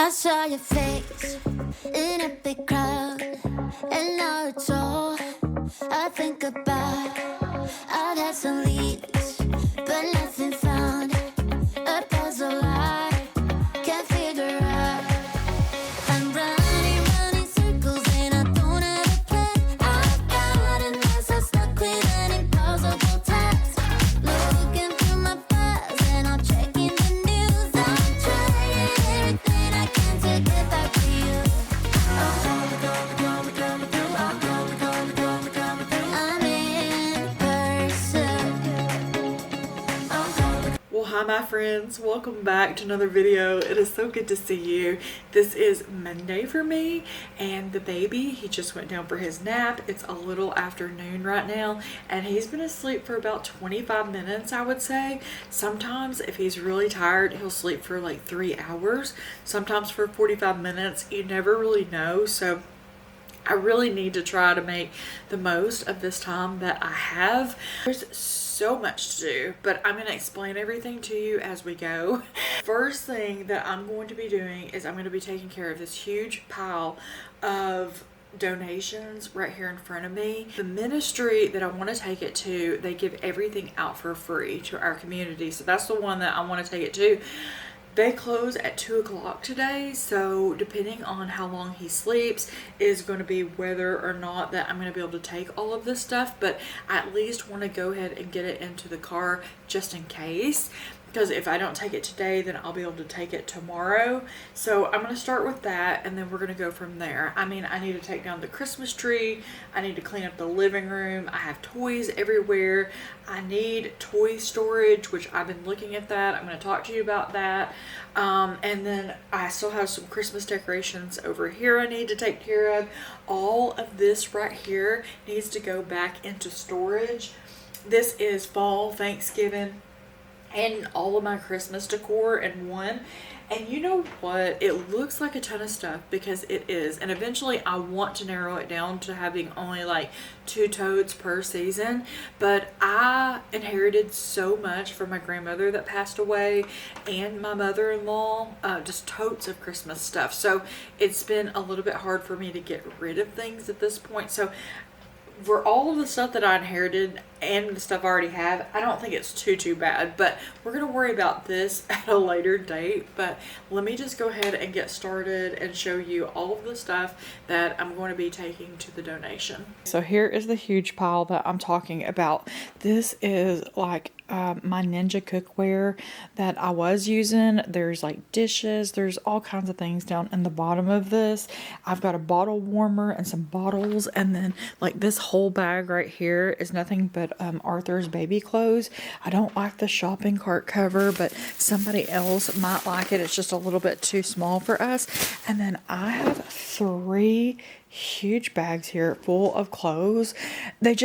I saw your face in a big crowd, and now it's all I think about. I've had some leads, but nothing found. A puzzle I can't figure out. I'm running circles and I don't have a plan. I've got myself stuck with an impossible task. Looking through my files and I'm checking the news. I'm trying everything I can to get back to you. I'm in person. Well, hi my friends, welcome back to another video. It is so good to see you. This is Monday for me, and the baby, he just went down for his nap. It's a little afternoon right now, and he's been asleep for about 25 minutes, I would say. Sometimes if he's really tired, he'll sleep for like 3 hours, sometimes for 45 minutes. You never really know, so I really need to try to make the most of this time that I have. There's so much to do, but I'm going to explain everything to you as we go. First thing that I'm going to be doing is I'm going to be taking care of this huge pile of donations right here in front of me. The ministry that I want to take it to, they give everything out for free to our community, so that's the one that I want to take it to. They close at 2 o'clock today, so depending on how long he sleeps is going to be whether or not that I'm going to be able to take all of this stuff, but I at least want to go ahead and get it into the car just in case, because if I don't take it today, then I'll be able to take it tomorrow. So I'm going to start with that, and then we're going to go from there. I mean, I need to take down the Christmas tree. I need to clean up the living room. I have toys everywhere. I need toy storage, which I've been looking at that. I'm going to talk to you about that. And then I still have some Christmas decorations over here I need to take care of. All of this right here needs to go back into storage. This is fall, Thanksgiving, and all of my Christmas decor in one. And you know what? It looks like a ton of stuff because it is. And eventually I want to narrow it down to having only like 2 totes per season. But I inherited so much from my grandmother that passed away and my mother-in-law, just totes of Christmas stuff. So it's been a little bit hard for me to get rid of things at this point. So for all of the stuff that I inherited and the stuff I already have, I don't think it's too bad, but we're going to worry about this at a later date. But let me just go ahead and get started and show you all of the stuff that I'm going to be taking to the donation. So here is the huge pile that I'm talking about. This is like my Ninja cookware that I was using. There's like dishes, there's all kinds of things down in the bottom of this. I've got a bottle warmer and some bottles, and then like this whole bag right here is nothing but Arthur's baby clothes. I don't like the shopping cart cover, but somebody else might like it. It's just a little bit too small for us. And then I have 3 huge bags here full of clothes. They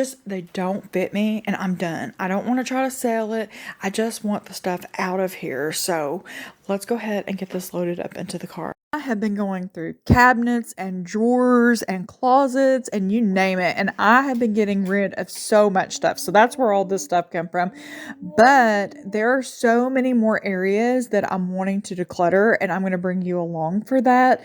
don't fit me, and I'm done. I don't want to try to sell it. I just want the stuff out of here. So let's go ahead and get this loaded up into the car. I have been going through cabinets and drawers and closets and you name it, and I have been getting rid of so much stuff. So that's where all this stuff came from. But there are so many more areas that I'm wanting to declutter, and I'm going to bring you along for that.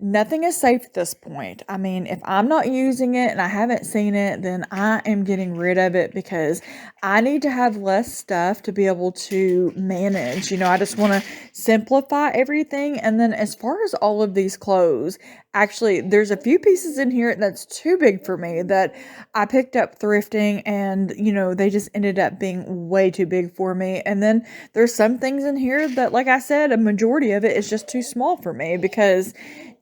Nothing is safe at this point. I mean, if I'm not using it and I haven't seen it, then I am getting rid of it because I need to have less stuff to be able to manage. You know, I just want to simplify everything. And then as far as all of these clothes, actually, there's a few pieces in here that's too big for me that I picked up thrifting, and, you know, they just ended up being way too big for me. And then there's some things in here that, like I said, a majority of it is just too small for me because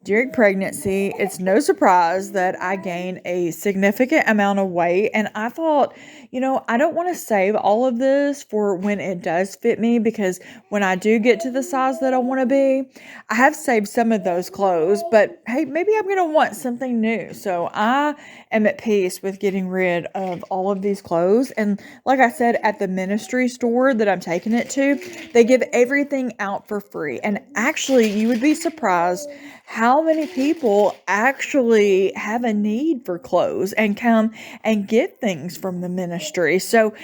during pregnancy, it's no surprise that I gained a significant amount of weight, and I thought, you know, I don't want to save all of this for when it does fit me, because when I do get to the size that I want to be, I have saved some of those clothes, but hey, maybe I'm going to want something new. So I am at peace with getting rid of all of these clothes. And like I said, at the ministry store that I'm taking it to, they give everything out for free. And actually, you would be surprised how many people actually have a need for clothes and come and get things from the ministry. So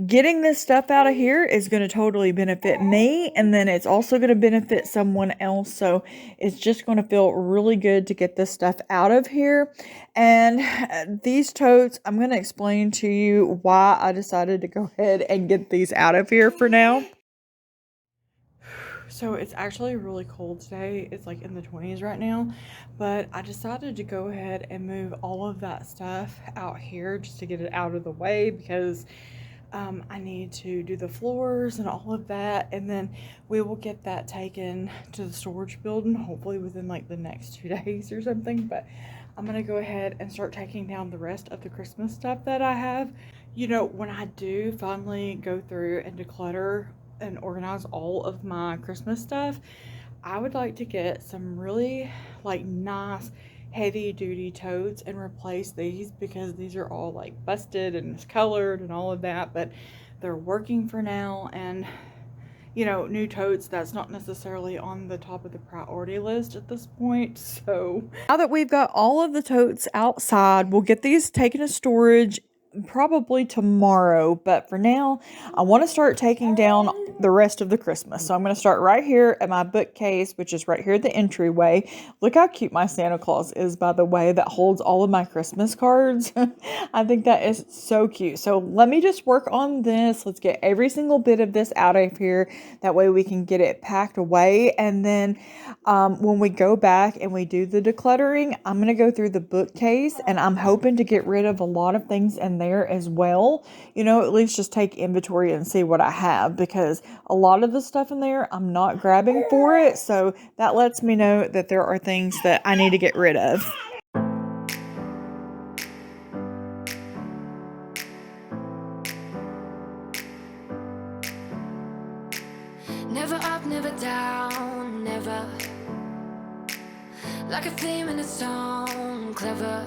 getting this stuff out of here is going to totally benefit me, and then it's also going to benefit someone else. So it's just going to feel really good to get this stuff out of here. And these totes, I'm going to explain to you why I decided to go ahead and get these out of here for now. So it's actually really cold today. It's like in the 20s right now, but I decided to go ahead and move all of that stuff out here just to get it out of the way, because I need to do the floors and all of that, and then we will get that taken to the storage building hopefully within like the next 2 days or something. But I'm gonna go ahead and start taking down the rest of the Christmas stuff that I have. You know, when I do finally go through and declutter and organize all of my Christmas stuff, I would like to get some really like nice heavy duty totes and replace these, because these are all like busted and discolored and all of that, but they're working for now. And you know, new totes, that's not necessarily on the top of the priority list at this point. So now that we've got all of the totes outside, we'll get these taken to storage probably tomorrow. But for now, I want to start taking down the rest of the Christmas. So I'm going to start right here at my bookcase, which is right here at the entryway. Look how cute my Santa Claus is, by the way, that holds all of my Christmas cards. I think that is so cute. So let me just work on this. Let's get every single bit of this out of here. That way we can get it packed away. And then when we go back and we do the decluttering, I'm going to go through the bookcase, and I'm hoping to get rid of a lot of things in there as well. You know, at least just take inventory and see what I have, because a lot of the stuff in there I'm not grabbing for it. So that lets me know that there are things that I need to get rid of. Never up, never down, never. Like a theme in a song, clever.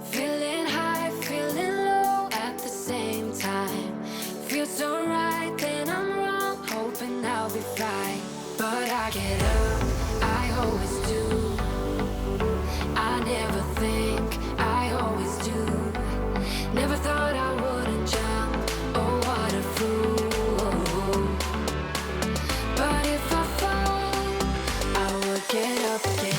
Feeling high, feeling low at the same time. Feels so right, then I'm wrong, hoping I'll be fine. But I get up, I always do. I never think, I always do. Never thought I wouldn't jump, oh what a fool. But if I fall, I will get up again.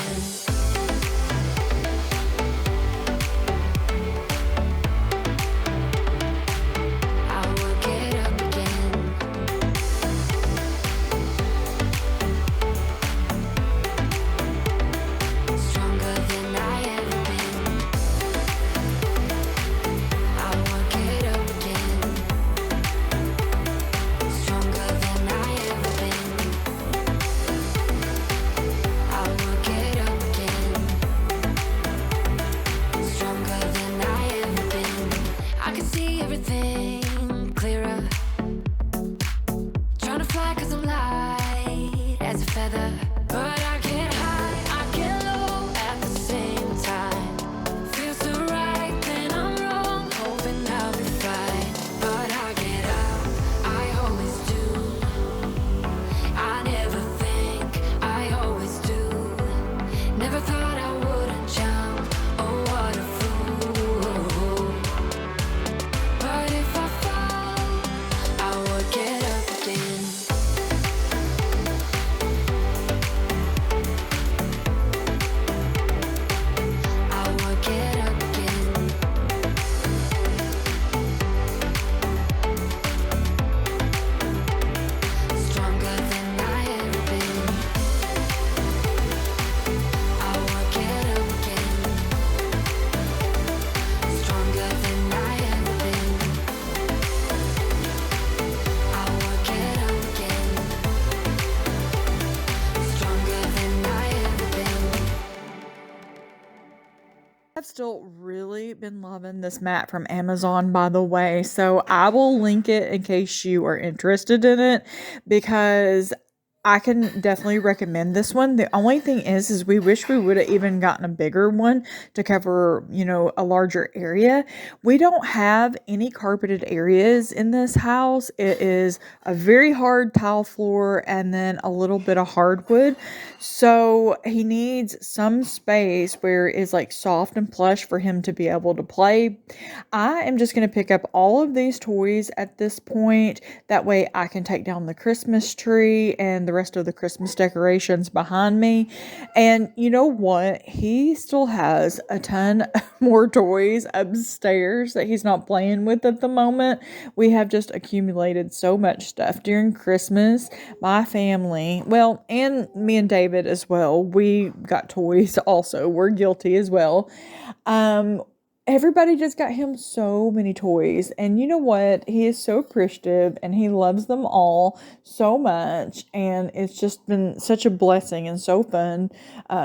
I've still really been loving this mat from Amazon, by the way, so I will link it in case you are interested in it, because I can definitely recommend this one. The only thing is we wish we would have even gotten a bigger one to cover, a larger area. We don't have any carpeted areas in this house. It is a very hard tile floor and then a little bit of hardwood. So he needs some space where it's like soft and plush for him to be able to play. I am just going to pick up all of these toys at this point. That way I can take down the Christmas tree and the rest of the Christmas decorations behind me. And you know what? He still has a ton more toys upstairs that he's not playing with at the moment. We have just accumulated so much stuff during Christmas. My family, well, and me and David as well, we got toys also. We're guilty as well. Everybody just got him so many toys, and you know what? He is so appreciative and he loves them all so much, and it's just been such a blessing and so fun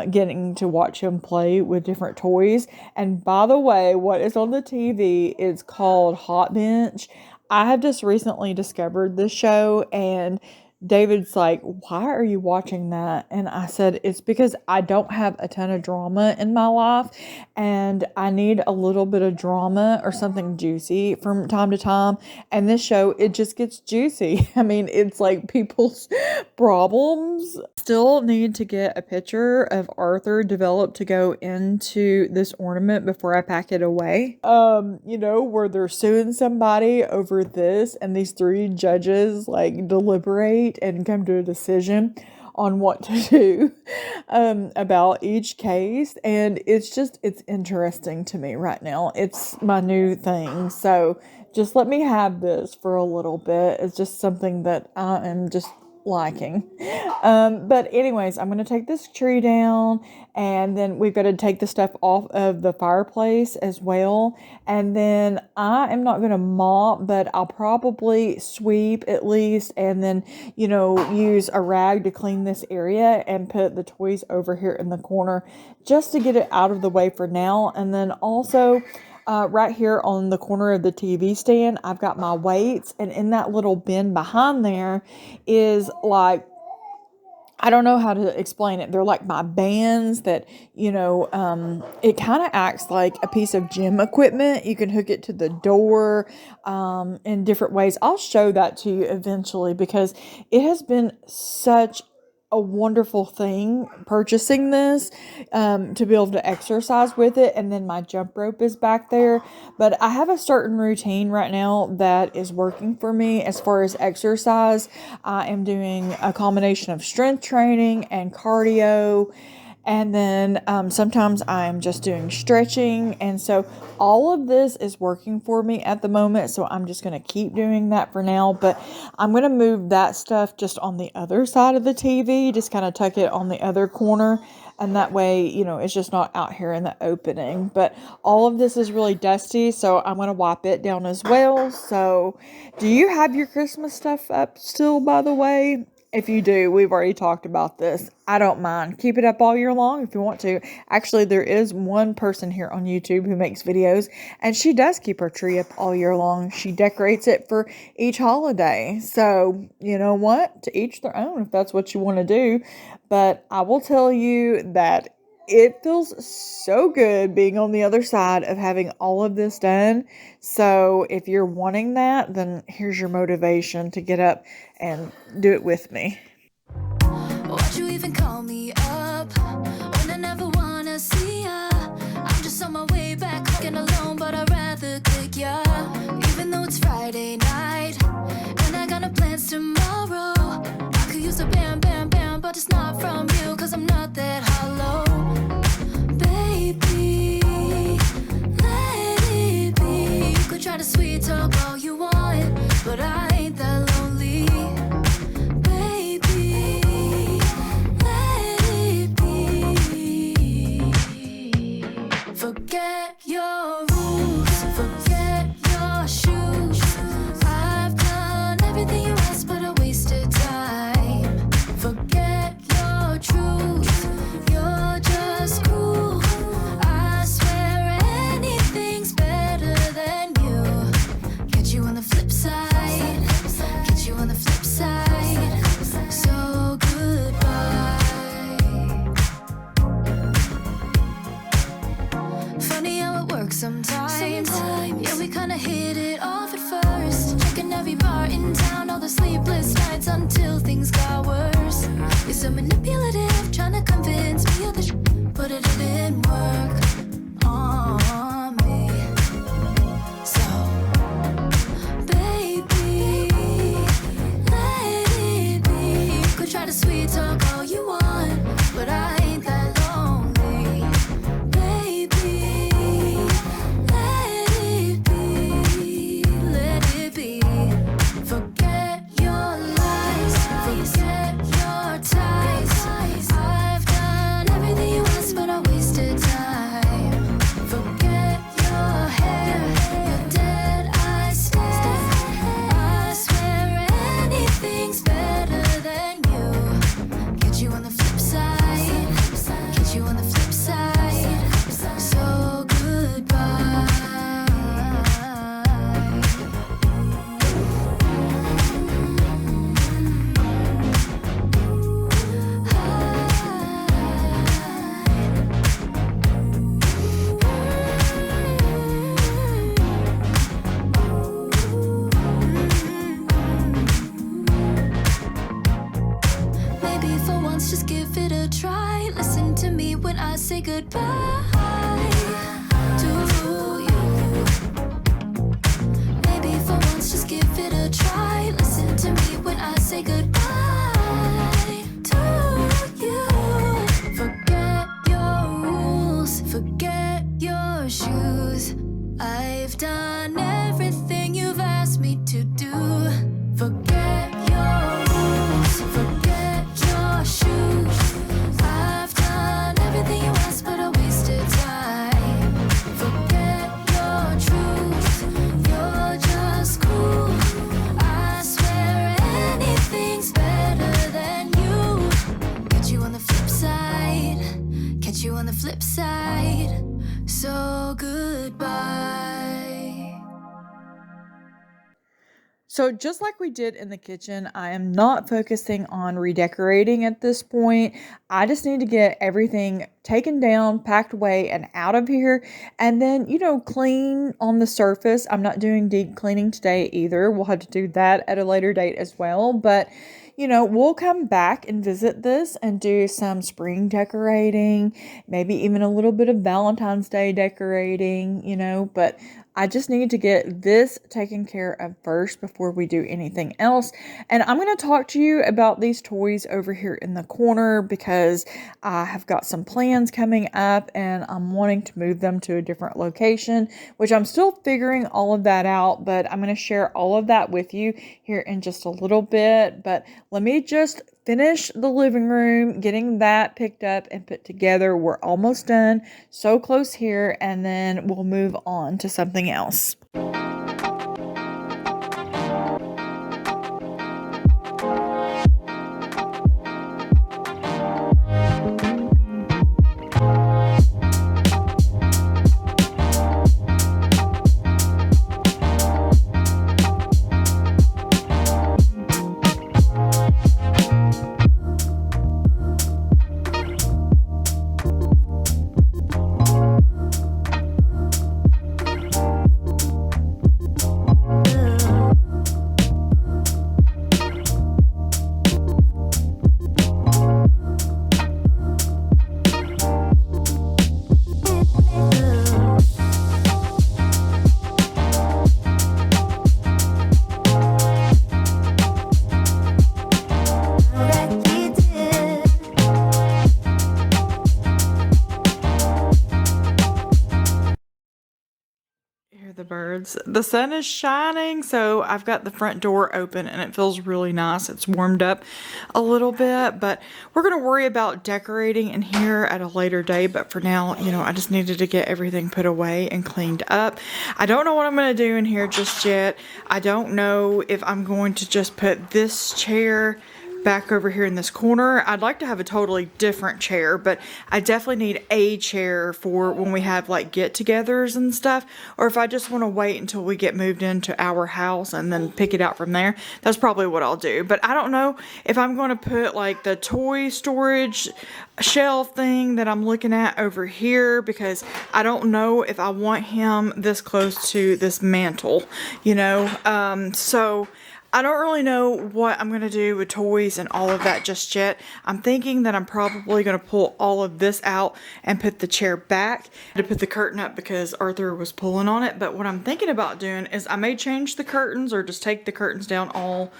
getting to watch him play with different toys. And by the way, what is on the TV is called Hot Bench. I have just recently discovered this show, and David's like, "Why are you watching that?" And I said, "It's because I don't have a ton of drama in my life and I need a little bit of drama or something juicy from time to time. And this show, it just gets juicy. I mean, it's like people's problems." Still need to get a picture of Arthur developed to go into this ornament before I pack it away. Where they're suing somebody over this and these three judges like deliberate and come to a decision on what to do about each case. And it's interesting to me right now. It's my new thing. So just let me have this for a little bit. It's just something that I am just liking. But anyways, I'm going to take this tree down, and then we've got to take the stuff off of the fireplace as well. And then I am not going to mop, but I'll probably sweep at least, and then, use a rag to clean this area and put the toys over here in the corner just to get it out of the way for now. And then also, right here on the corner of the TV stand, I've got my weights, and in that little bin behind there is like, I don't know how to explain it. They're like my bands that, it kind of acts like a piece of gym equipment. You can hook it to the door in different ways. I'll show that to you eventually because it has been such a wonderful thing purchasing this to be able to exercise with it. And then my jump rope is back there, but I have a certain routine right now that is working for me as far as exercise. I am doing a combination of strength training and cardio, and then sometimes I'm just doing stretching. And so all of this is working for me at the moment. So I'm just going to keep doing that for now. But I'm going to move that stuff just on the other side of the TV, just kind of tuck it on the other corner. And that way, it's just not out here in the opening. But all of this is really dusty, so I'm going to wipe it down as well. So do you have your Christmas stuff up still, by the way? If you do, we've already talked about this. I don't mind. Keep it up all year long if you want to. Actually, there is one person here on YouTube who makes videos, and she does keep her tree up all year long. She decorates it for each holiday. So, you know what? To each their own if that's what you want to do. But I will tell you that it feels so good being on the other side of having all of this done. So if you're wanting that, then here's your motivation to get up and do it with me. Why'd you even call me up when I never wanna see ya? I'm just on my way back, looking alone, but I'd rather click ya. Even though it's Friday night and I got no plans tomorrow, I could use a bam, bam, bam, but it's not from you, cause I'm not that hollow. Baby, let it be. You could try to sweet talk all you want, but I ain't that lonely. Baby, let it be. Forget your rules, forget your shoes. I've done everything you asked, but I wasted time. Forget your truth, you're just cruel. I swear anything's better than you. Catch you on the flip side. me when I say goodbye to you. Maybe for once just give it a try. Listen to me when I say goodbye to you. Forget your rules, forget your shoes. I've done everything you've asked me to do. Forget your rules, forget your shoes. I've done everything you asked, but I wasted time. Forget your truth, you're just cool. I swear anything's better than you. Catch you on the flip side, catch you on the flip side. So goodbye. So just like we did in the kitchen, I am not focusing on redecorating at this point. I just need to get everything taken down, packed away, and out of here. And then, clean on the surface. I'm not doing deep cleaning today either. We'll have to do that at a later date as well. But we'll come back and visit this and do some spring decorating, maybe even a little bit of Valentine's Day decorating, but I just need to get this taken care of first before we do anything else. And I'm going to talk to you about these toys over here in the corner because I have got some plans coming up and I'm wanting to move them to a different location, which I'm still figuring all of that out, but I'm going to share all of that with you here in just a little bit. But let me just finish the living room, getting that picked up and put together. We're almost done. So close here, and then we'll move on to something else. The birds. The sun is shining, so I've got the front door open and it feels really nice. It's warmed up a little bit, but we're going to worry about decorating in here at a later day. But for now, I just needed to get everything put away and cleaned up. I don't know what I'm going to do in here just yet. I don't know if I'm going to just put this chair back over here in this corner. I'd like to have a totally different chair, but I definitely need a chair for when we have like get-togethers and stuff, or if I just want to wait until we get moved into our house and then pick it out from there. That's probably what I'll do. But I don't know if I'm going to put like the toy storage shelf thing that I'm looking at over here, because I don't know if I want him this close to this mantle, so I don't really know what I'm going to do with toys and all of that just yet. I'm thinking that I'm probably going to pull all of this out and put the chair back to put the curtain up because Arthur was pulling on it. But what I'm thinking about doing is I may change the curtains or just take the curtains down all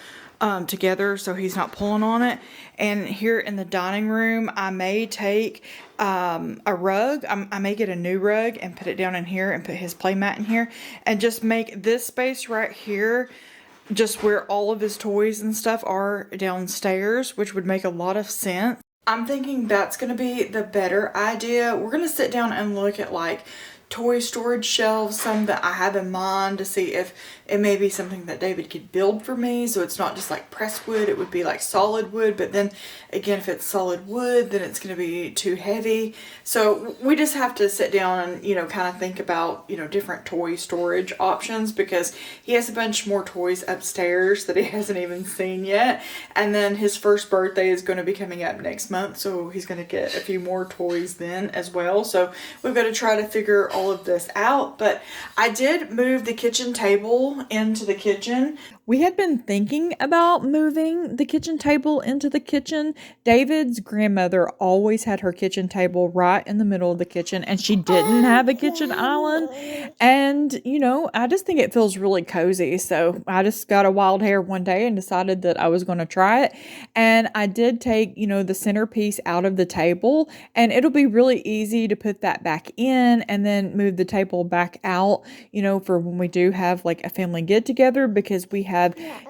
together so he's not pulling on it. And here in the dining room, I may take a rug. I may get a new rug and put it down in here and put his play mat in here and just make this space right here just where all of his toys and stuff are downstairs, which would make a lot of sense. I'm thinking that's going to be the better idea. We're going to sit down and look at like toy storage shelves, some that I have in mind, to see if it may be something that David could build for me, so it's not just like pressed wood, it would be like solid wood. But then again, if it's solid wood, then it's going to be too heavy. So we just have to sit down and kind of think about different toy storage options, because he has a bunch more toys upstairs that he hasn't even seen yet. And then his first birthday is going to be coming up next month, so he's going to get a few more toys then as well. So we've got to try to figure all of this out, but I did move the kitchen table into the kitchen. We had been thinking about moving the kitchen table into the kitchen. David's grandmother always had her kitchen table right in the middle of the kitchen, and she didn't have a kitchen island. And, you know, I just think it feels really cozy. So I just got a wild hair one day and decided that I was going to try it. And I did take, you know, the centerpiece out of the table, and it'll be really easy to put that back in and then move the table back out, you know, for when we do have like a family get together, because we have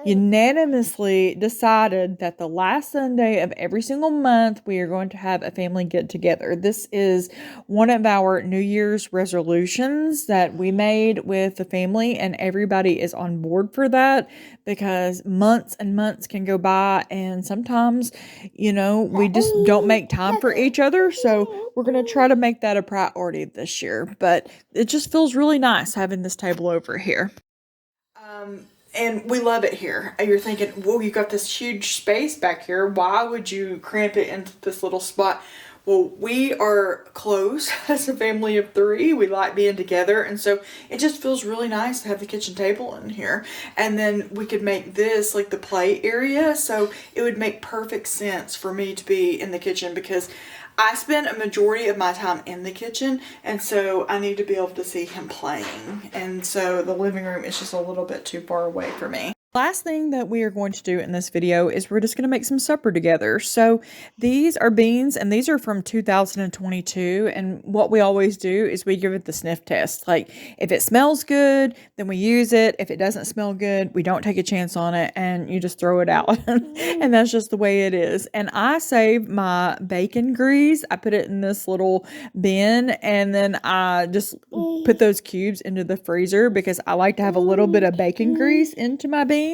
unanimously decided that the last Sunday of every single month we are going to have a family get together. This is one of our New Year's resolutions that we made with the family, and everybody is on board for that, because months and months can go by and sometimes, you know, we just don't make time for each other. So we're going to try to make that a priority this year, but it just feels really nice having this table over here. And we love it here. You're thinking, whoa, you got this huge space back here. Why would you cramp it into this little spot? Well, we are close as a family of 3. We like being together. And so it just feels really nice to have the kitchen table in here. And then we could make this like the play area. So it would make perfect sense for me to be in the kitchen, because I spend a majority of my time in the kitchen, and so I need to be able to see him playing. And so the living room is just a little bit too far away for me. Last thing that we are going to do in this video is we're just going to make some supper together. So these are beans, and these are from 2022. And what we always do is we give it the sniff test. Like, if it smells good, then we use it. If it doesn't smell good, we don't take a chance on it, and you just throw it out. And that's just the way it is. And I save my bacon grease. I put it in this little bin, and then I just put those cubes into the freezer, because I like to have a little bit of bacon grease into my beans.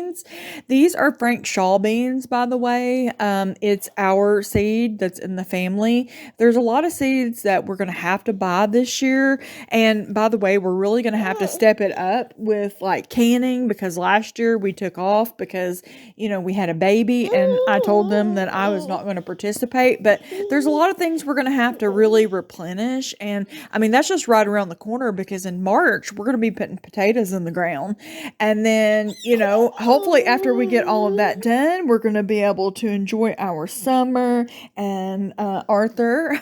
These are Frank Shaw beans, by the way. It's our seed that's in the family. There's a lot of seeds that we're going to have to buy this year. And by the way, we're really going to have to step it up with like canning, because last year we took off because, you know, we had a baby, and I told them that I was not going to participate. But there's a lot of things we're going to have to really replenish. And I mean, that's just right around the corner, because in March, we're going to be putting potatoes in the ground. And then, you know, hopefully after we get all of that done, we're going to be able to enjoy our summer. And Arthur,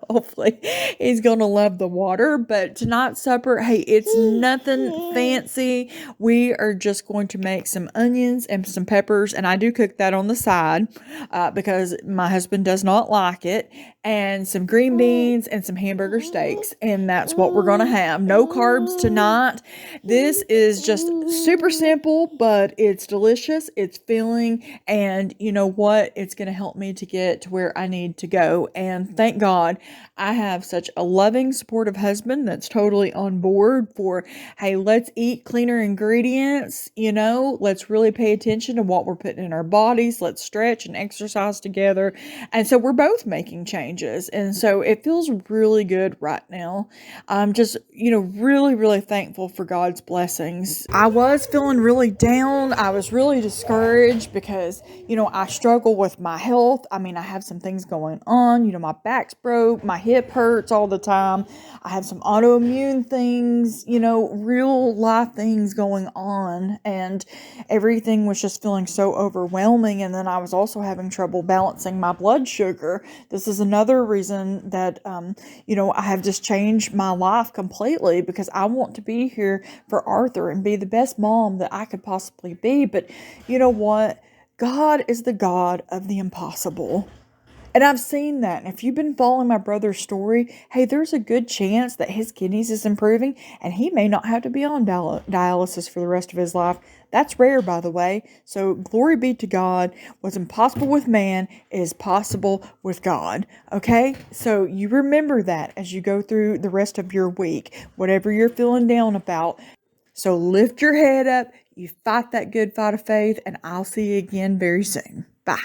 hopefully he's going to love the water. But tonight's supper, hey, it's nothing fancy. We are just going to make some onions and some peppers, and I do cook that on the side because my husband does not like it, and some green beans and some hamburger steaks, and that's what we're going to have. No carbs tonight. This is just super simple, but it's delicious, it's filling, and you know what? It's going to help me to get to where I need to go. And thank God I have such a loving, supportive husband that's totally on board for, hey, let's eat cleaner ingredients, you know, let's really pay attention to what we're putting in our bodies, let's stretch and exercise together. And so we're both making changes, and so it feels really good right now. I'm just, you know, really thankful for God's blessings. I was feeling really down. I was really discouraged because, you know, I struggle with my health. I mean, I have some things going on. You know, my back's broke, my hip hurts all the time. I have some autoimmune things, you know, real life things going on, and everything was just feeling so overwhelming. And then I was also having trouble balancing my blood sugar. This is another reason that, you know, I have just changed my life completely, because I want to be here for Arthur and be the best mom that I could possibly be. But you know what? God is the God of the impossible. And I've seen that. And if you've been following my brother's story, hey, there's a good chance that his kidneys is improving, and he may not have to be on dialysis for the rest of his life. That's rare, by the way. So glory be to God. What's impossible with man is possible with God. Okay? So you remember that as you go through the rest of your week, whatever you're feeling down about. So lift your head up. You fight that good fight of faith, and I'll see you again very soon. Bye.